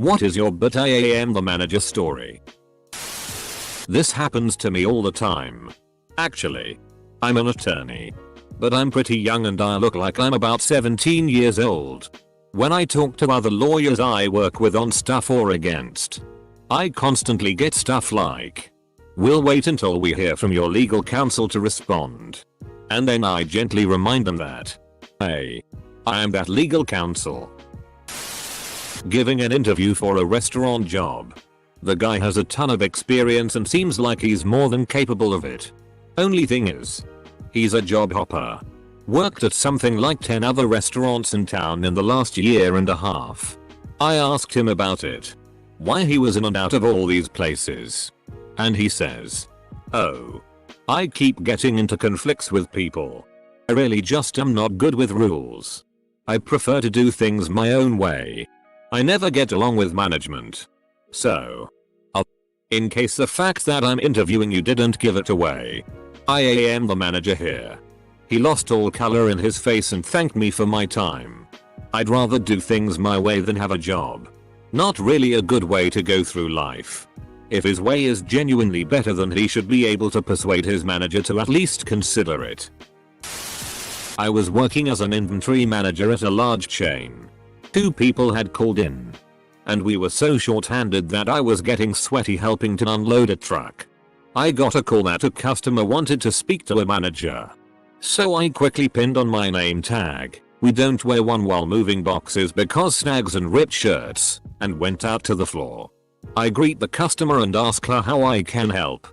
What is your "but I am the manager" story? This happens to me all the time. Actually, I'm an attorney. But I'm pretty young and I look like I'm about 17 years old. When I talk to other lawyers I work with on stuff or against, I constantly get stuff like, "We'll wait until we hear from your legal counsel to respond." And then I gently remind them that, hey, I am that legal counsel. Giving an interview for a restaurant job. The guy has a ton of experience and seems like he's more than capable of it. Only thing is, he's a job hopper. Worked at something like 10 other restaurants in town in the last year and a half. I asked him about it. Why he was in and out of all these places. And he says, "Oh, I keep getting into conflicts with people. I really just am not good with rules. I prefer to do things my own way. I never get along with management. So, in case the fact that I'm interviewing you didn't give it away, I am the manager here." He lost all color in his face and thanked me for my time. I'd rather do things my way than have a job. Not really a good way to go through life. If his way is genuinely better, then he should be able to persuade his manager to at least consider it. I was working as an inventory manager at a large chain. 2 people had called in. And we were so short-handed that I was getting sweaty helping to unload a truck. I got a call that a customer wanted to speak to a manager. So I quickly pinned on my name tag, "We don't wear one while moving boxes because snags and ripped shirts," and went out to the floor. I greet the customer and ask her how I can help.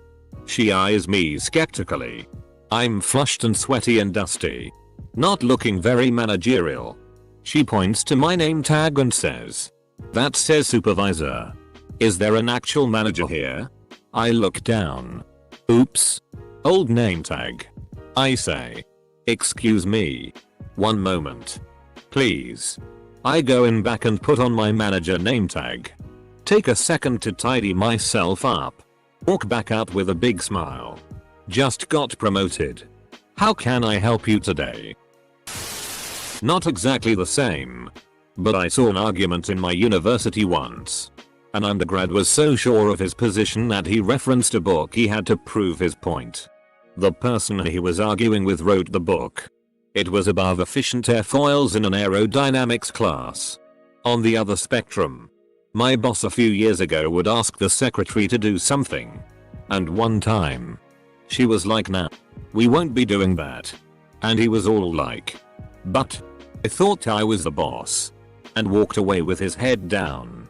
She eyes me skeptically. I'm flushed and sweaty and dusty. Not looking very managerial. She points to my name tag and says, "That says supervisor. Is there an actual manager here?" I look down. Oops. Old name tag. I say, "Excuse me. One moment. Please." I go in back and put on my manager name tag. Take a second to tidy myself up. Walk back out with a big smile. Just got promoted. How can I help you today? Not exactly the same. But I saw an argument in my university once. An undergrad was so sure of his position that he referenced a book he had to prove his point. The person he was arguing with wrote the book. It was above efficient airfoils in an aerodynamics class. On the other spectrum, my boss a few years ago would ask the secretary to do something. And one time, she was like, "Nah, we won't be doing that." And he was all like, "But I thought I was the boss," and walked away with his head down.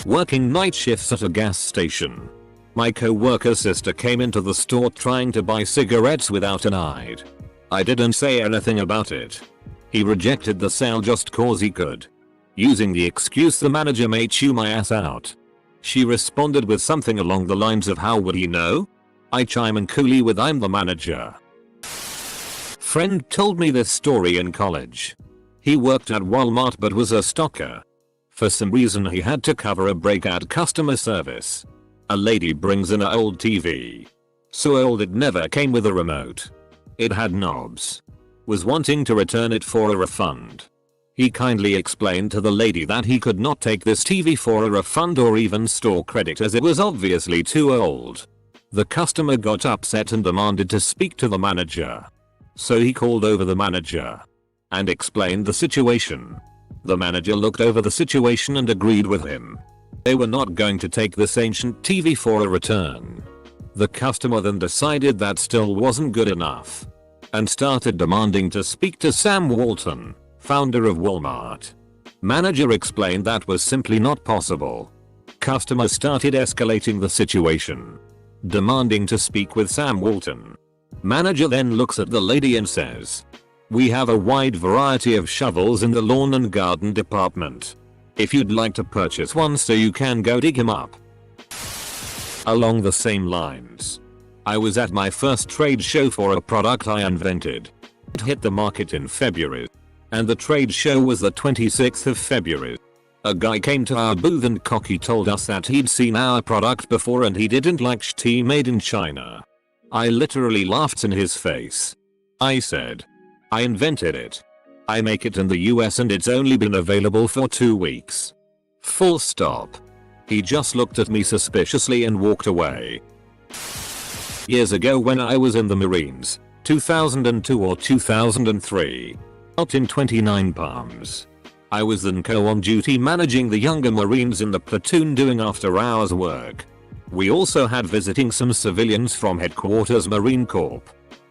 Working night shifts at a gas station. My co-worker's sister came into the store trying to buy cigarettes without an ID. I didn't say anything about it. He rejected the sale just cause he could. Using the excuse the manager may chew my ass out. She responded with something along the lines of, "How would he know?" I chime in coolly with, "I'm the manager." Friend told me this story in college. He worked at Walmart but was a stalker. For some reason he had to cover a break at customer service. A lady brings in an old TV. So old it never came with a remote. It had knobs. Was wanting to return it for a refund. He kindly explained to the lady that he could not take this TV for a refund or even store credit as it was obviously too old. The customer got upset and demanded to speak to the manager. So he called over the manager and explained the situation. The manager looked over the situation and agreed with him. They were not going to take this ancient TV for a return. The customer then decided that still wasn't good enough and started demanding to speak to Sam Walton, founder of Walmart. Manager explained that was simply not possible. Customer started escalating the situation, demanding to speak with Sam Walton. Manager then looks at the lady and says, "We have a wide variety of shovels in the lawn and garden department. If you'd like to purchase one so you can go dig him up." Along the same lines, I was at my first trade show for a product I invented. It hit the market in February. And the trade show was the 26th of February. A guy came to our booth and cocky told us that he'd seen our product before and he didn't like tea made in China. I literally laughed in his face. I said, "I invented it. I make it in the US and it's only been available for 2 weeks. Full stop. He just looked at me suspiciously and walked away. Years ago when I was in the Marines, 2002 or 2003. Out in 29 Palms. I was then on duty managing the younger Marines in the platoon doing after hours work. We also had visiting some civilians from headquarters Marine Corps,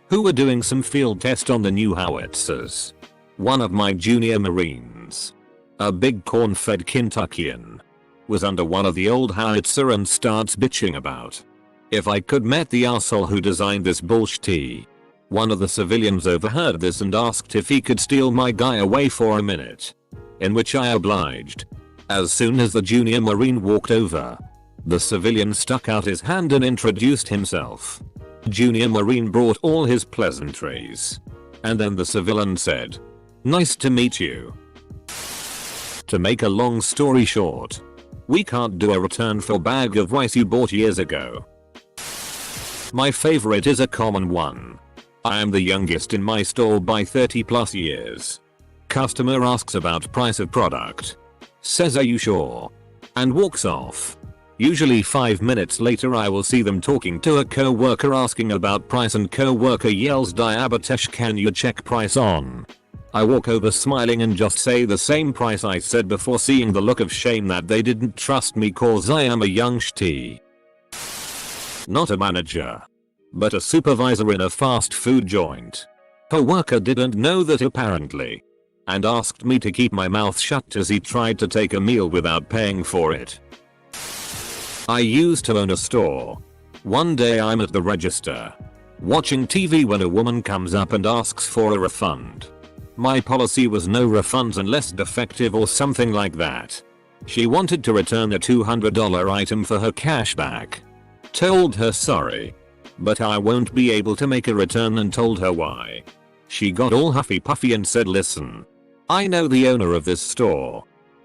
who were doing some field test on the new howitzers. One of my junior Marines, a big corn-fed Kentuckian, was under one of the old howitzer and starts bitching about if I could met the asshole who designed this bullshit. One of the civilians overheard this and asked if he could steal my guy away for a minute, in which I obliged. As soon as the junior Marine walked over, the civilian stuck out his hand and introduced himself. Junior Marine brought all his pleasantries, and then the civilian said, "Nice to meet you." To make a long story short, we can't do a return for bag of rice you bought years ago. My favorite is a common one. I am the youngest in my store by 30 plus years. Customer asks about price of product. Says, "Are you sure?" And walks off. Usually 5 minutes later I will see them talking to a co-worker asking about price and co-worker yells, "Diabetes, can you check price on?" I walk over smiling and just say the same price I said before, seeing the look of shame that they didn't trust me cause I am a young shitty. Not a manager, but a supervisor in a fast food joint. Her worker didn't know that apparently, and asked me to keep my mouth shut as he tried to take a meal without paying for it. I used to own a store. One day I'm at the register, watching TV when a woman comes up and asks for a refund. My policy was no refunds unless defective or something like that. She wanted to return a $200 item for her cash back. Told her sorry, but I won't be able to make a return, and told her why. She got all huffy puffy and said, "Listen, I know the owner of this store.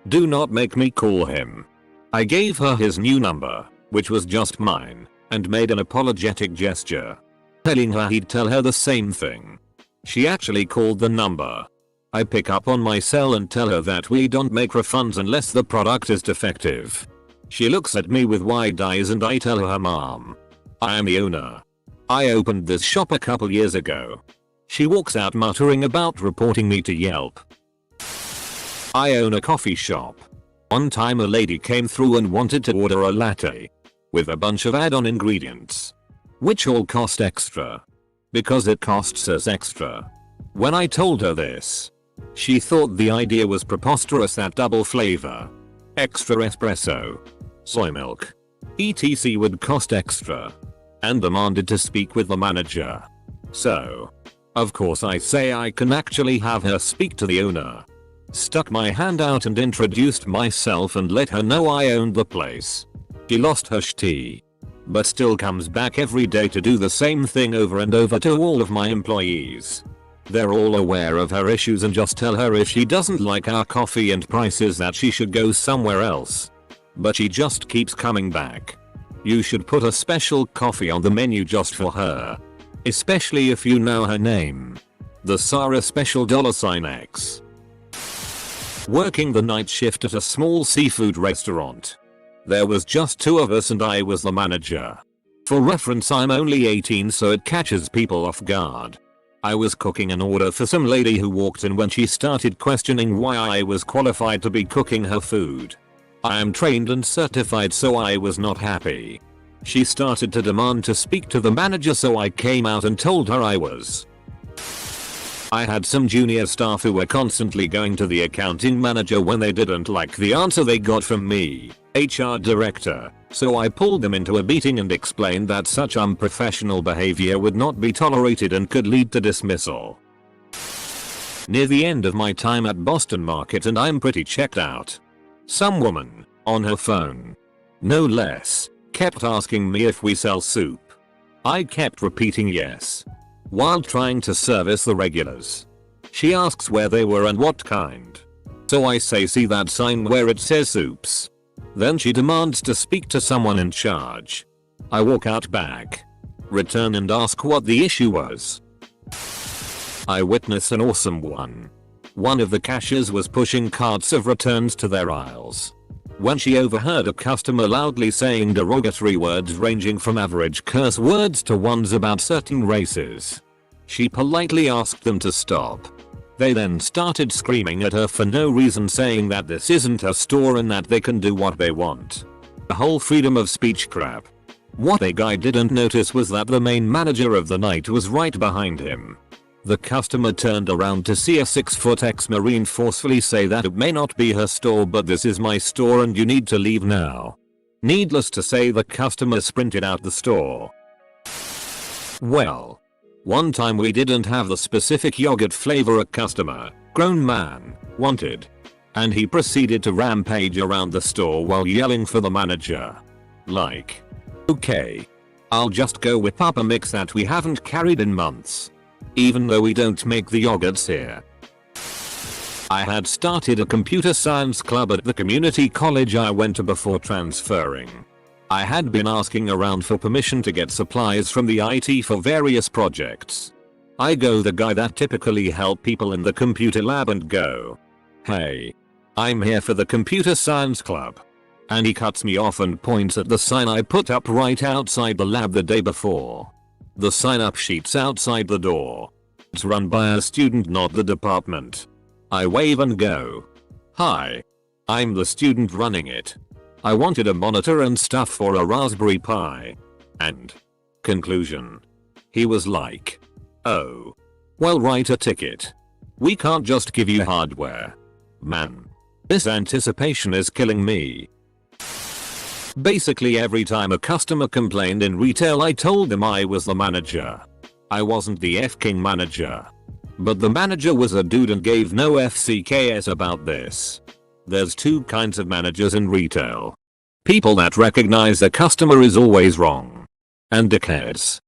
Do not make me call him." I gave her his new number, which was just mine, and made an apologetic gesture, telling her he'd tell her the same thing. She actually called the number. I pick up on my cell and tell her that we don't make refunds unless the product is defective. She looks at me with wide eyes and I tell her, "Mom, I am the owner. I opened this shop a couple years ago." She walks out muttering about reporting me to Yelp. I own a coffee shop. One time a lady came through and wanted to order a latte with a bunch of add-on ingredients, which all cost extra, because it costs us extra. When I told her this, she thought the idea was preposterous that double flavor, extra espresso, soy milk, etc. would cost extra, and demanded to speak with the manager. So, of course I say I can actually have her speak to the owner. Stuck my hand out and introduced myself and let her know I owned the place. She lost her shit, but still comes back every day to do the same thing over and over to all of my employees. They're all aware of her issues and just tell her if she doesn't like our coffee and prices that she should go somewhere else. But she just keeps coming back. You should put a special coffee on the menu just for her. Especially if you know her name. The Sarah Special $X. Working the night shift at a small seafood restaurant. There was just 2 of us and I was the manager. For reference, I'm only 18, so it catches people off guard. I was cooking an order for some lady who walked in when she started questioning why I was qualified to be cooking her food. I am trained and certified, so I was not happy. She started to demand to speak to the manager, so I came out and told her I was. I had some junior staff who were constantly going to the accounting manager when they didn't like the answer they got from me, HR director, so I pulled them into a meeting and explained that such unprofessional behavior would not be tolerated and could lead to dismissal. Near the end of my time at Boston Market and I'm pretty checked out. Some woman, on her phone, no less, kept asking me if we sell soup. I kept repeating yes, while trying to service the regulars. She asks where they were and what kind. So I say, "See that sign where it says soups?" Then she demands to speak to someone in charge. I walk out back, return and ask what the issue was. I witness an awesome one. One of the cashiers was pushing carts of returns to their aisles. when she overheard a customer loudly saying derogatory words ranging from average curse words to ones about certain races. She politely asked them to stop. They then started screaming at her for no reason, saying that this isn't her store and that they can do what they want. The whole freedom of speech crap. What a guy didn't notice was that the main manager of the night was right behind him. The customer turned around to see a 6-foot ex-marine forcefully say that it may not be her store, but this is my store and you need to leave now. Needless to say, the customer sprinted out the store. Well, one time we didn't have the specific yogurt flavor a customer, grown man, wanted. And he proceeded to rampage around the store while yelling for the manager. Like, okay, I'll just go with Papa Mix that we haven't carried in months. Even though we don't make the yogurts here. I had started a computer science club at the community college I went to before transferring. I had been asking around for permission to get supplies from the IT for various projects. I go the guy that typically help people in the computer lab and go, "Hey, I'm here for the computer science club." And he cuts me off and points at the sign I put up right outside the lab the day before. The sign-up sheet's outside the door. It's run by a student, not the department. I wave and go, "Hi. I'm the student running it. I wanted a monitor and stuff for a Raspberry Pi." And conclusion. He was like, "Oh. Well, write a ticket. We can't just give you hardware." Man. This anticipation is killing me. Basically every time a customer complained in retail, I told them I was the manager. I wasn't the F-king manager. But the manager was a dude and gave no FCKS about this. There's two kinds of managers in retail. People that recognize a customer is always wrong. And dickheads.